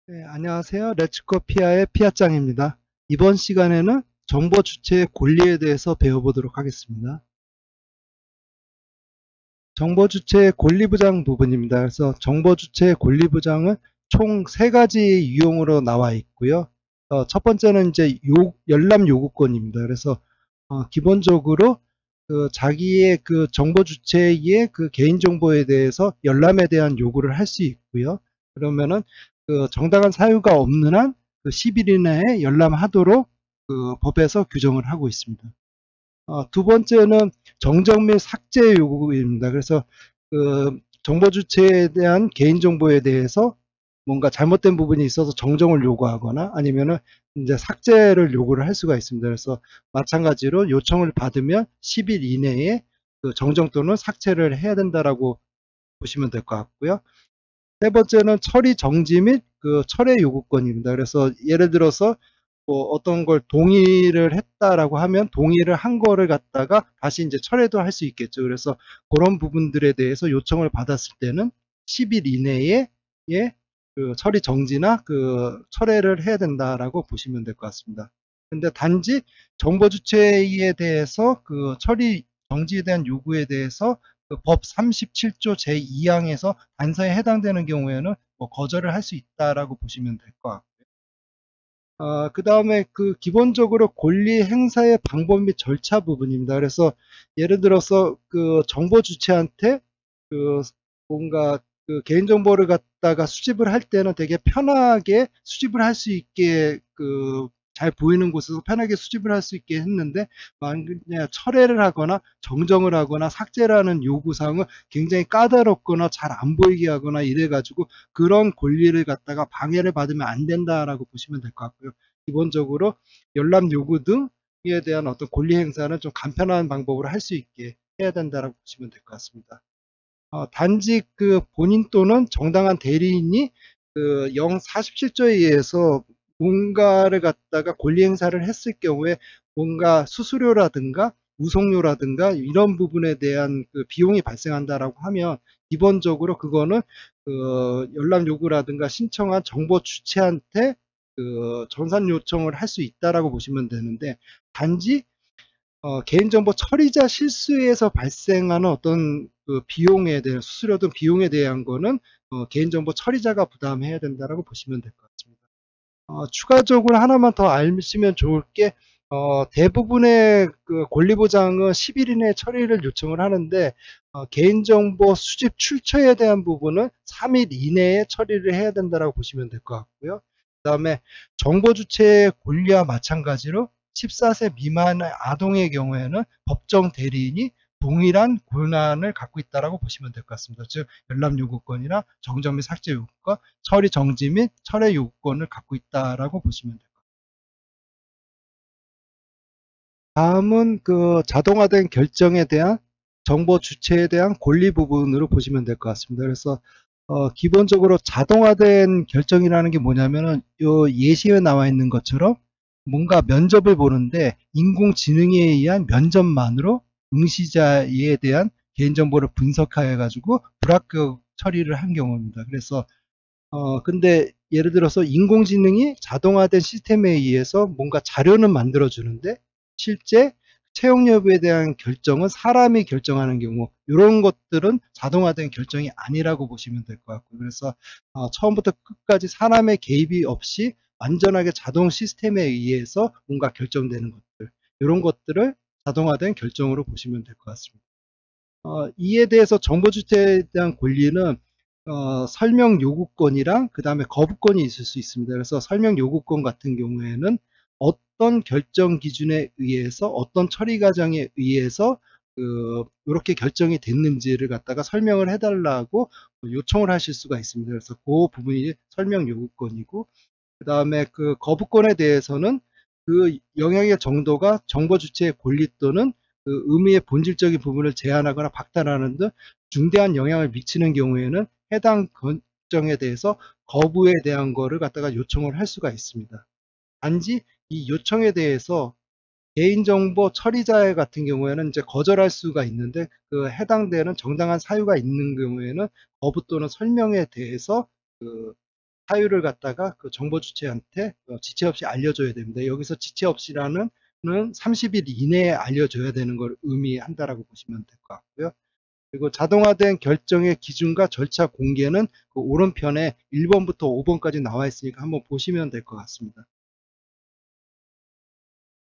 네, 안녕하세요. 레츠코 피아의 피아짱입니다. 이번 시간에는 정보 주체의 권리에 대해서 배워보도록 하겠습니다. 정보 주체의 권리 부장 부분입니다. 그래서 정보 주체의 권리 부장은 총 세 가지 유형으로 나와 있고요. 첫 번째는 이제 열람 요구권입니다. 그래서 기본적으로 자기의 그 정보 주체의 그 개인 정보에 대해서 열람에 대한 요구를 할 수 있고요. 그러면은 그 정당한 사유가 없는 한 그 10일 이내에 열람하도록 그 법에서 규정을 하고 있습니다. 두 번째는 정정 및 삭제 요구입니다. 그래서 그 정보 주체에 대한 개인 정보에 대해서 뭔가 잘못된 부분이 있어서 정정을 요구하거나 아니면은 이제 삭제를 요구를 할 수가 있습니다. 그래서 마찬가지로 요청을 받으면 10일 이내에 그 정정 또는 삭제를 해야 된다라고 보시면 될 것 같고요. 세 번째는 처리 정지 및 그 철회 요구권입니다. 그래서 예를 들어서 뭐 어떤 걸 동의를 했다라고 하면 동의를 한 거를 갖다가 다시 이제 철회도 할 수 있겠죠. 그래서 그런 부분들에 대해서 요청을 받았을 때는 10일 이내에 예, 그 처리 정지나 그 철회를 해야 된다라고 보시면 될 것 같습니다. 근데 단지 정보 주체에 대해서 그 처리 정지에 대한 요구에 대해서 그법 37조 제2항에서 단서에 해당되는 경우에는 뭐 거절을 할 수 있다라고 보시면 될 것 같고요. 그 다음에 그 기본적으로 권리 행사의 방법 및 절차 부분입니다. 그래서 예를 들어서 그 정보 주체한테 그 뭔가 그 개인정보를 갖다가 수집을 할 때는 되게 편하게 수집을 할 수 있게 그 잘 보이는 곳에서 편하게 수집을 할 수 있게 했는데 만약 철회를 하거나 정정을 하거나 삭제라는 요구사항은 굉장히 까다롭거나 잘 안 보이게 하거나 이래가지고 그런 권리를 갖다가 방해를 받으면 안 된다라고 보시면 될 것 같고요. 기본적으로 열람 요구 등에 대한 어떤 권리 행사는 좀 간편한 방법으로 할 수 있게 해야 된다라고 보시면 될 것 같습니다. 단지 그 본인 또는 정당한 대리인이 그 47조에 의해서 뭔가를 갖다가 권리 행사를 했을 경우에 뭔가 수수료라든가 우송료라든가 이런 부분에 대한 그 비용이 발생한다라고 하면 기본적으로 그거는 그 열람 요구라든가 신청한 정보 주체한테 그 전산 요청을 할 수 있다라고 보시면 되는데 단지 개인정보 처리자 실수에서 발생하는 어떤 그 비용에 대한 수수료 등 비용에 대한 거는 개인정보 처리자가 부담해야 된다라고 보시면 될 것 같습니다. 추가적으로 하나만 더 알시면 좋을 게 대부분의 그 권리보장은 10일 이내에 처리를 요청을 하는데 개인정보 수집 출처에 대한 부분은 3일 이내에 처리를 해야 된다라고 보시면 될 것 같고요. 그다음에 정보 주체의 권리와 마찬가지로 14세 미만의 아동의 경우에는 법정 대리인이 동일한 권한을 갖고 있다라고 보시면 될 것 같습니다. 즉 열람 요구권이나 정정 및 삭제 요구권, 처리 정지 및 철회 요구권을 갖고 있다라고 보시면 됩니다. 다음은 그 자동화된 결정에 대한 정보 주체에 대한 권리 부분으로 보시면 될 것 같습니다. 그래서 기본적으로 자동화된 결정이라는 게 뭐냐면은 요 예시에 나와 있는 것처럼 뭔가 면접을 보는데 인공지능에 의한 면접만으로 응시자에 대한 개인정보를 분석하여 가지고 불합격 처리를 한 경우입니다. 그래서 근데 예를 들어서 인공지능이 자동화된 시스템에 의해서 뭔가 자료는 만들어 주는데 실제 채용 여부에 대한 결정은 사람이 결정하는 경우 이런 것들은 자동화된 결정이 아니라고 보시면 될 것 같고요. 그래서 처음부터 끝까지 사람의 개입이 없이 완전하게 자동 시스템에 의해서 뭔가 결정되는 것들 이런 것들을 자동화된 결정으로 보시면 될 것 같습니다. 이에 대해서 정보 주체에 대한 권리는 설명 요구권이랑 그 다음에 거부권이 있을 수 있습니다. 그래서 설명 요구권 같은 경우에는 어떤 결정 기준에 의해서 어떤 처리 과정에 의해서 이렇게 결정이 됐는지를 갖다가 설명을 해달라고 요청을 하실 수가 있습니다. 그래서 그 부분이 설명 요구권이고 그 다음에 그 거부권에 대해서는 그 영향의 정도가 정보 주체의 권리 또는 그 의미의 본질적인 부분을 제한하거나 박탈하는 등 중대한 영향을 미치는 경우에는 해당 결정에 대해서 거부에 대한 거를 갖다가 요청을 할 수가 있습니다. 단지 이 요청에 대해서 개인정보 처리자 같은 경우에는 이제 거절할 수가 있는데 그 해당되는 정당한 사유가 있는 경우에는 거부 또는 설명에 대해서 그 사유를 갖다가 그 정보 주체한테 지체 없이 알려줘야 됩니다. 여기서 지체 없이라는 30일 이내에 알려줘야 되는 걸 의미한다라고 보시면 될 것 같고요. 그리고 자동화된 결정의 기준과 절차 공개는 그 오른편에 1번부터 5번까지 나와 있으니까 한번 보시면 될 것 같습니다.